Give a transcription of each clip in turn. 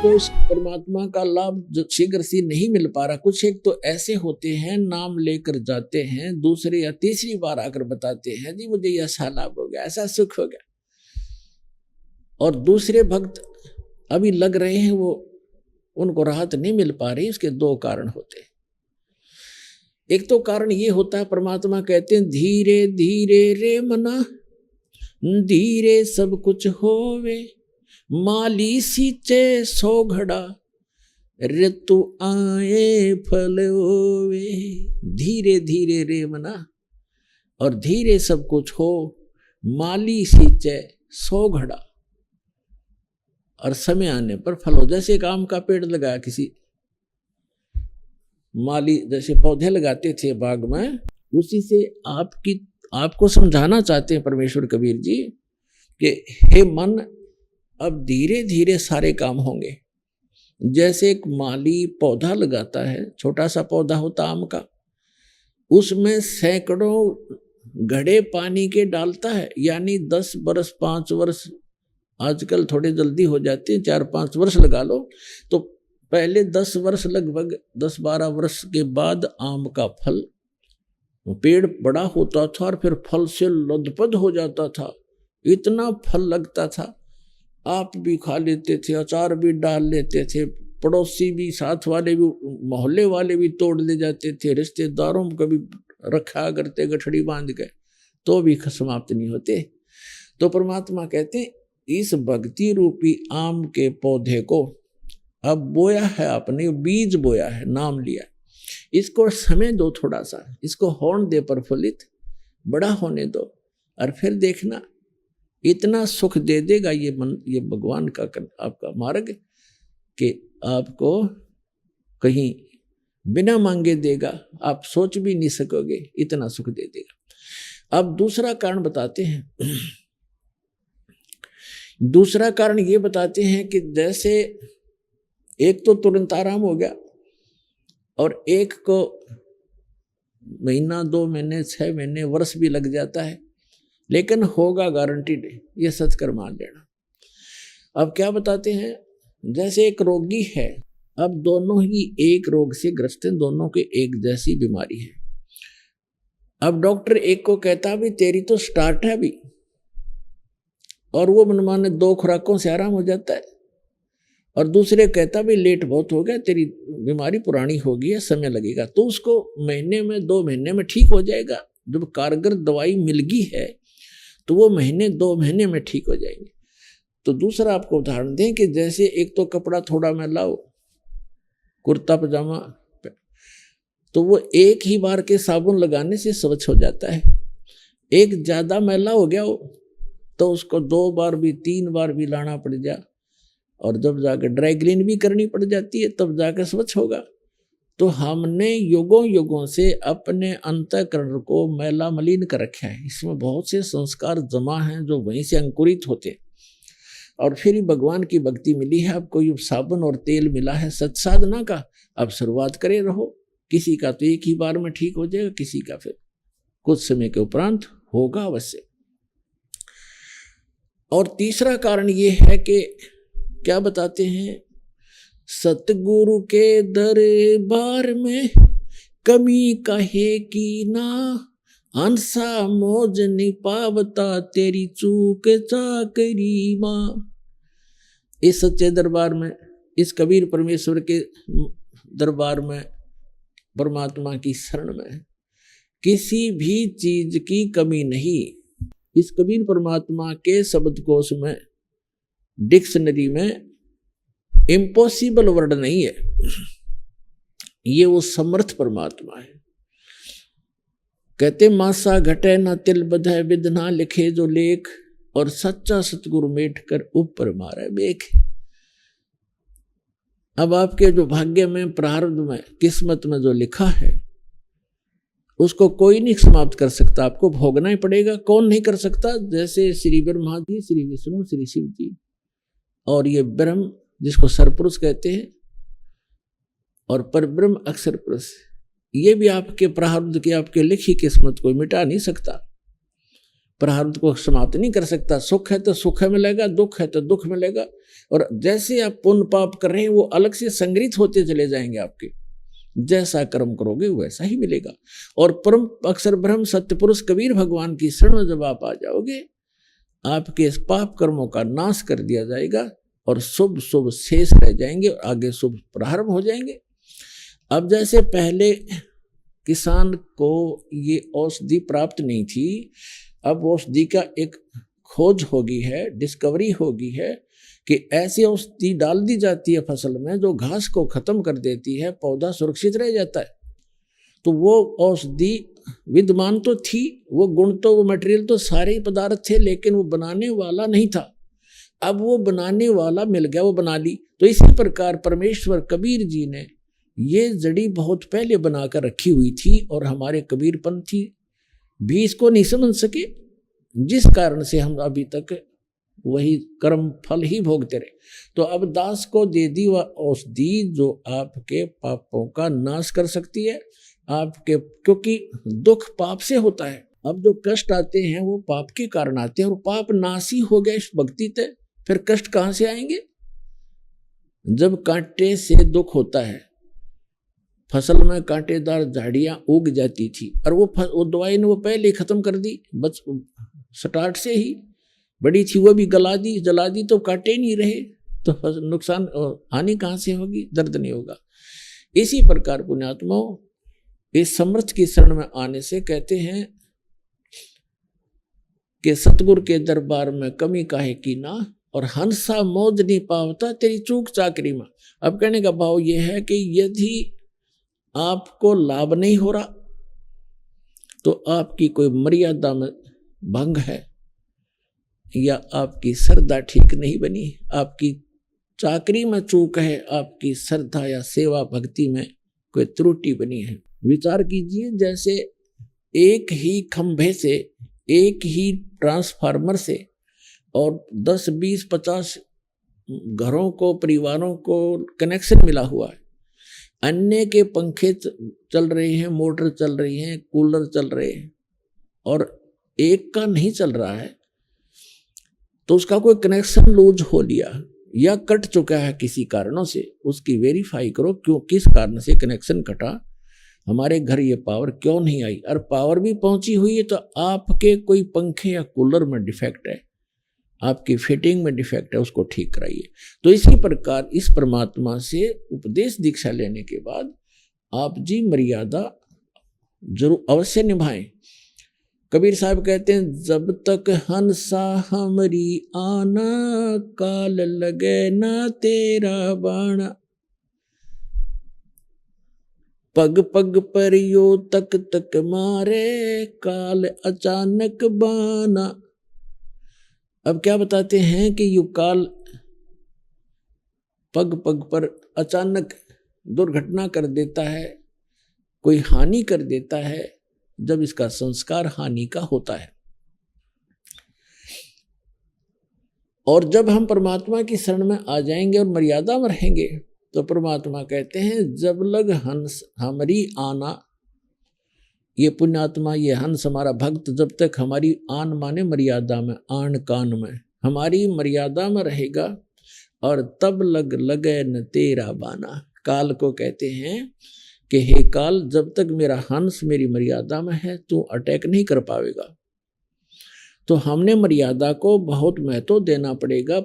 को उस परमात्मा का लाभ शीघ्र से नहीं मिल पा रहा। कुछ एक तो ऐसे होते हैं, नाम लेकर जाते हैं, दूसरे या तीसरी बार आकर बताते हैं जी मुझे ऐसा लाभ हो गया, ऐसा सुख हो गया, और दूसरे भक्त अभी लग रहे हैं, वो उनको राहत नहीं मिल पा रही। इसके दो कारण होते हैं। एक तो कारण ये होता है, परमात्मा कहते हैं धीरे धीरे रे मना, धीरे सब कुछ होवे, माली सींचे सो घड़ा, ऋतु आए फल होवे। धीरे धीरे रे मना, और धीरे सब कुछ हो, माली सींचे सो घड़ा, और समय आने पर फल हो। जैसे एक आम का पेड़ लगाया किसी माली, जैसे पौधे लगाते थे बाग में, उसी से आपको समझाना चाहते हैं परमेश्वर कबीर जी कि हे मन, अब धीरे धीरे सारे काम होंगे। जैसे एक माली पौधा लगाता है, छोटा सा पौधा होता आम का, उसमें सैकड़ों घड़े पानी के डालता है, यानी 10 वर्ष 5 वर्ष, आजकल थोड़े जल्दी हो जाते हैं, 4-5 वर्ष लगा लो, तो पहले 10 वर्ष, लगभग 10-12 वर्ष के बाद आम का फल, पेड़ बड़ा होता था और फिर फल से लदपद हो जाता था, इतना फल लगता था, आप भी खा लेते थे, अचार भी डाल लेते थे, पड़ोसी भी, साथ वाले भी, मोहल्ले वाले भी तोड़ ले जाते थे, रिश्तेदारों को भी रखा करते गठड़ी बांध के, तो भी समाप्त नहीं होते। तो परमात्मा कहते हैं इस भक्ति रूपी आम के पौधे को अब बोया है आपने, बीज बोया है, नाम लिया, इसको समय दो थोड़ा सा, इसको होने दे प्रफुल्लित, बड़ा होने दो, और फिर देखना इतना सुख दे देगा ये भगवान का आपका मार्ग कि आपको कहीं बिना मांगे देगा, आप सोच भी नहीं सकोगे, इतना सुख दे देगा। अब दूसरा कारण बताते हैं। दूसरा कारण ये बताते हैं कि जैसे एक तो तुरंत आराम हो गया, और एक को महीना, 2 महीने, 6 महीने, वर्ष भी लग जाता है, लेकिन होगा गारंटीड, ये सत्कर मान लेना। अब क्या बताते हैं, जैसे एक रोगी है, अब दोनों ही एक रोग से ग्रस्त हैं, दोनों के एक जैसी बीमारी है। अब डॉक्टर एक को कहता भी तेरी तो स्टार्ट है अभी, और वो मनमाने 2 खुराकों से आराम हो जाता है, और दूसरे कहता भी लेट बहुत हो गया, तेरी बीमारी पुरानी हो गई है, समय लगेगा, तो उसको महीने में, 2 महीने में ठीक हो जाएगा। जब कारगर दवाई मिल गई है तो वो महीने 2 महीने में ठीक हो जाएंगे। तो दूसरा आपको उदाहरण दें कि जैसे एक तो कपड़ा थोड़ा मैला हो, कुर्ता पजामा, तो वो एक ही बार के साबुन लगाने से स्वच्छ हो जाता है। एक ज्यादा मैला हो गया हो तो उसको 2 बार भी, 3 बार भी लाना पड़ जा, और जब जाकर ड्राई क्लीन भी करनी पड़ जाती है, तब जाकर स्वच्छ होगा। तो हमने युगों युगों से अपने अंतःकरण को मैला मलिन कर रखा है, इसमें बहुत से संस्कार जमा हैं जो वहीं से अंकुरित होते हैं, और फिर ही भगवान की भक्ति मिली है। आपको ये साबुन और तेल मिला है सत साधना का, अब शुरुआत करे रहो। किसी का तो एक ही बार में ठीक हो जाएगा, किसी का फिर कुछ समय के उपरांत होगा अवश्य। और तीसरा कारण ये है कि क्या बताते हैं, सतगुरु के दरबार में कमी कहे की ना, हंसा मौज नहीं पावता तेरी चूक चाकरी माँ। इस सच्चे दरबार में, इस कबीर परमेश्वर के दरबार में, परमात्मा की शरण में किसी भी चीज की कमी नहीं। इस कबीर परमात्मा के शब्दकोश में, डिक्शनरी में इम्पॉसिबल वर्ड नहीं है, ये वो समर्थ परमात्मा है। कहते मासा घटे ना तिल बधे, विद ना लिखे जो लेख, और सच्चा सतगुरु मेट कर ऊपर मारे बेख। अब आपके जो भाग्य में, प्रारब्ध में, किस्मत में जो लिखा है, उसको कोई नहीं समाप्त कर सकता, आपको भोगना ही पड़ेगा। कौन नहीं कर सकता? जैसे श्री ब्रह्मा जी, श्री विष्णु, श्री शिव जी, और ये ब्रह्म जिसको सरपुरुष कहते हैं, और परब्रह्म अक्षर पुरुष, ये भी आपके प्रारब्ध की, आपके लिखी किस्मत को मिटा नहीं सकता। प्रारब्ध को समाप्त नहीं कर सकता। सुख है तो सुख मिलेगा, दुख है तो दुख मिलेगा। और जैसे आप पुण्य पाप कर रहे हैं वो अलग से संग्रहित होते चले जाएंगे आपके। जैसा कर्म करोगे वैसा ही मिलेगा। और परम अक्षर ब्रह्म सत्य पुरुष कबीर भगवान की शरण में जब आप आ जाओगे, आपके पाप कर्मों का नाश कर दिया जाएगा और शुभ शुभ शेष रह जाएंगे और आगे शुभ प्रारंभ हो जाएंगे। अब जैसे पहले किसान को ये औषधि प्राप्त नहीं थी, अब औषधि का एक खोज हो गई है, डिस्कवरी हो गई है कि ऐसी औषधि डाल दी जाती है फसल में जो घास को खत्म कर देती है, पौधा सुरक्षित रह जाता है। तो वो औषधि विद्यमान तो थी, वो गुण तो, वो मटेरियल तो सारे ही पदार्थ थे, लेकिन वो बनाने वाला नहीं था। अब वो बनाने वाला मिल गया, वो बना ली। तो इसी प्रकार परमेश्वर कबीर जी ने ये जड़ी बहुत पहले बनाकर रखी हुई थी और हमारे कबीरपंथी भी इसको नहीं समझ सके, जिस कारण से हम अभी तक वही कर्म फल ही भोगते रहे। तो अब दास को दे दी वह औषधि जो आपके पापों का नाश कर सकती है आपके, क्योंकि दुख पाप से होता है। अब जो कष्ट आते हैं वो पाप के कारण आते हैं और पाप नाशी हो गए इस भक्ति से, फिर कष्ट कहाँ से आएंगे? जब कांटे से दुख होता है, फसल में कांटेदार झाड़ियां उग जाती थी और वो दवाई ने वो पहले खत्म कर दी, बस स्टार्ट से ही बड़ी थी, वो भी जला दी तो कांटे नहीं रहे, तो नुकसान हानि कहाँ से होगी? दर्द नहीं होगा। इसी प्रकार पुण्यात्माओं, इस समर्थ की शरण में आने से कहते हैं कि सतगुरु के दरबार में कमी काहे की ना, और हंसा मौज नहीं पावता तेरी चूक चाकरी में। अब कहने का भाव यह है कि यदि आपको लाभ नहीं हो रहा तो आपकी कोई मर्यादा में भंग है, या आपकी श्रद्धा ठीक नहीं बनी, आपकी चाकरी में चूक है, आपकी श्रद्धा या सेवा भक्ति में कोई त्रुटि बनी है। विचार कीजिए, जैसे एक ही खंभे से, एक ही ट्रांसफार्मर से और 10, 20, 50 घरों को, परिवारों को कनेक्शन मिला हुआ है। अन्य के पंखे चल रहे हैं, मोटर चल रही हैं, कूलर चल रहे हैं, और एक का नहीं चल रहा है, तो उसका कोई कनेक्शन लूज हो लिया या कट चुका है किसी कारणों से, उसकी वेरीफाई करो क्यों, किस कारण से कनेक्शन कटा, हमारे घर ये पावर क्यों नहीं आई। और पावर भी पहुंची हुई है तो आपके कोई पंखे या कूलर में डिफेक्ट है, आपकी फिटिंग में डिफेक्ट है, उसको ठीक कराइए। तो इसी प्रकार इस परमात्मा से उपदेश दीक्षा लेने के बाद आप जी मर्यादा जरूर अवश्य निभाएं। कबीर साहब कहते हैं, जब तक हंसा हमरी आना, काल लगे ना तेरा बाणा, पग पग पर यो तक तक मारे, काल अचानक बाना। अब क्या बताते हैं कि यू काल पग पग पर अचानक दुर्घटना कर देता है, कोई हानि कर देता है, जब इसका संस्कार हानि का होता है। और जब हम परमात्मा की शरण में आ जाएंगे और मर्यादा में रहेंगे तो परमात्मा कहते हैं, जब लग हंस हमारी आना, ये पुण्यात्मा, ये हंस हमारा भक्त जब तक हमारी आन माने मर्यादा में, आन कान में, हमारी मर्यादा में रहेगा, और तब लगे न तेरा बाना। काल को कहते हैं कि हे काल, जब तक मेरा हंस मेरी मर्यादा में है तू अटैक नहीं कर पाएगा। तो हमने मर्यादा को बहुत महत्व देना पड़ेगा।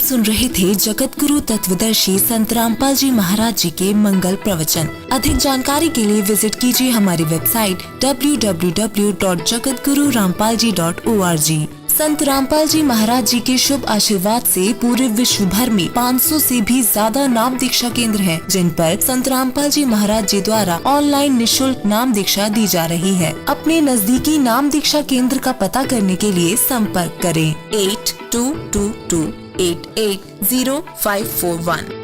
सुन रहे थे जगत गुरु तत्वदर्शी संत रामपाल जी महाराज जी के मंगल प्रवचन। अधिक जानकारी के लिए विजिट कीजिए हमारी वेबसाइट www.jagatgururampalji.org। संत रामपाल जी महाराज जी के शुभ आशीर्वाद से पूरे विश्व भर में 500 से भी ज्यादा नाम दीक्षा केंद्र हैं, जिन पर संत रामपाल जी महाराज जी द्वारा ऑनलाइन निशुल्क नाम दीक्षा दी जा रही है। अपने नजदीकी नाम दीक्षा केंद्र का पता करने के लिए संपर्क करें 8222880541।